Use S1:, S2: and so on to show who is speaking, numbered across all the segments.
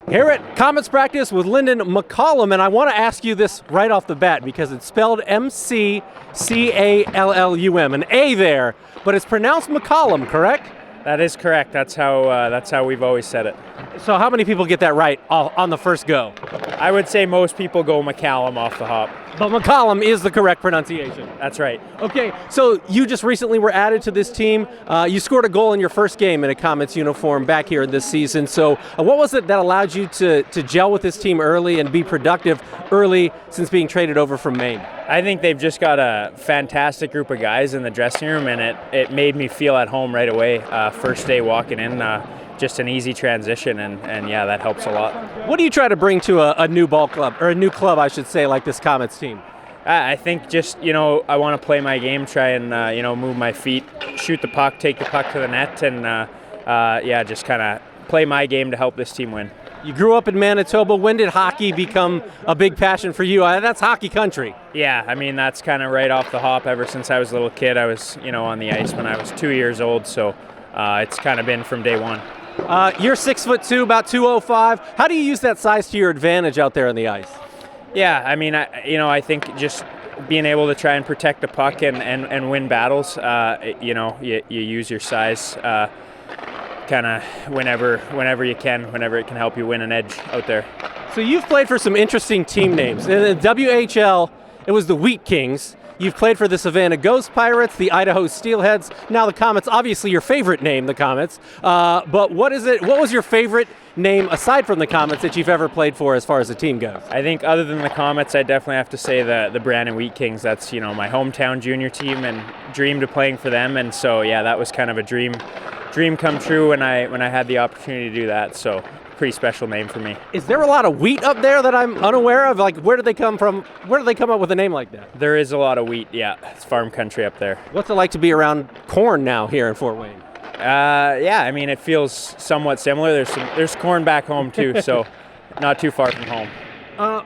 S1: Here at Komets practice with Lynden McCallum, and I want to ask you this right off the bat because it's spelled M-C-C-A-L-L-U-M, an A there, but it's pronounced McCallum, correct?
S2: That is correct. That's how we've always said it.
S1: So how many people get that right on the first go?
S2: I would say most people go McCallum off the hop.
S1: But McCallum is the correct pronunciation.
S2: That's right.
S1: Okay, so you just recently were added to this team. You scored a goal in your first game in a Komets uniform back here this season. So what was it that allowed you to gel with this team early and be productive early since being traded over from Maine?
S2: I think they've just got a fantastic group of guys in the dressing room, and it made me feel at home right away. First day walking in, just an easy transition, and yeah, that helps a lot.
S1: What do you try to bring to a new ball club, or a new club, I should say, like this Komets team?
S2: I think just, I want to play my game, try and, move my feet, shoot the puck, take the puck to the net, and, just kind of play my game to help this team win.
S1: You grew up in Manitoba. When did hockey become a big passion for you? That's hockey country.
S2: Yeah, I mean, that's kind of right off the hop. Ever since I was a little kid, I was, on the ice when I was 2 years old, so it's kind of been from day one.
S1: You're 6'2", about 205. How do you use that size to your advantage out there on the ice?
S2: Yeah, I mean, I think just being able to try and protect the puck and win battles, you use your size kind of whenever you can, whenever it can help you win an edge out there.
S1: So you've played for some interesting team names. In the WHL, it was the Wheat Kings. You've played for the Savannah Ghost Pirates, the Idaho Steelheads, now the Komets. Obviously your favorite name, the Komets. But what was your favorite name aside from the Komets that you've ever played for as far as the team goes?
S2: I think other than the Komets, I definitely have to say the Brandon Wheat Kings. That's, my hometown junior team, and dreamed of playing for them. And so, yeah, that was kind of a dream come true when I had the opportunity to do that. So pretty special name for me.
S1: Is there a lot of wheat up there that I'm unaware of? Like, where did they come from? Where did they come up with a name like that?
S2: There is a lot of wheat, yeah. It's farm country up there.
S1: What's it like to be around corn now here in Fort Wayne?
S2: Yeah, I mean, it feels somewhat similar. There's corn back home too, so not too far from home.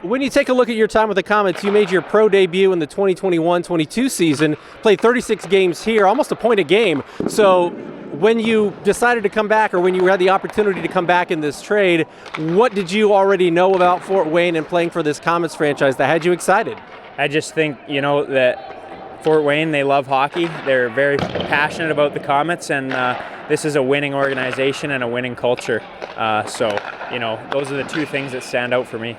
S1: When you take a look at your time with the Komets, you made your pro debut in the 2021-22 season, played 36 games here, almost a point a game. So when you decided to come back, or when you had the opportunity to come back in this trade, what did you already know about Fort Wayne and playing for this Komets franchise that had you excited?
S2: I just think, that Fort Wayne, they love hockey. They're very passionate about the Komets, and this is a winning organization and a winning culture. So, those are the two things that stand out for me.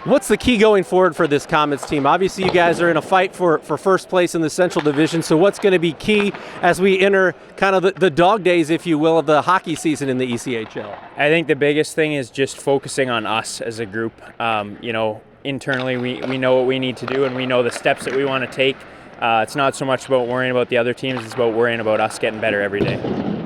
S1: What's the key going forward for this Komets team? Obviously, you guys are in a fight for first place in the Central Division, so what's going to be key as we enter kind of the dog days, if you will, of the hockey season in the ECHL?
S2: I think the biggest thing is just focusing on us as a group. Internally, we know what we need to do, and we know the steps that we want to take. It's not so much about worrying about the other teams, it's about worrying about us getting better every day.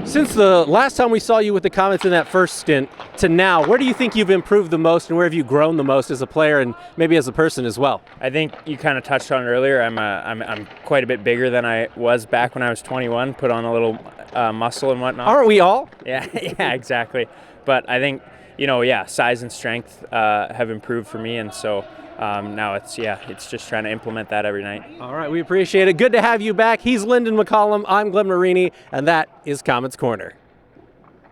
S1: Since the last time we saw you with the Komets in that first stint to now, where do you think you've improved the most, and where have you grown the most as a player and maybe as a person as well?
S2: I think you kind of touched on it earlier. I'm quite a bit bigger than I was back when I was 21. Put on a little muscle and whatnot.
S1: Aren't we all?
S2: Yeah, exactly. But I think size and strength have improved for me, and so now it's just trying to implement that every night.
S1: All right, we appreciate it. Good to have you back. He's Lynden McCallum. I'm Marini, and that is Komets Corner.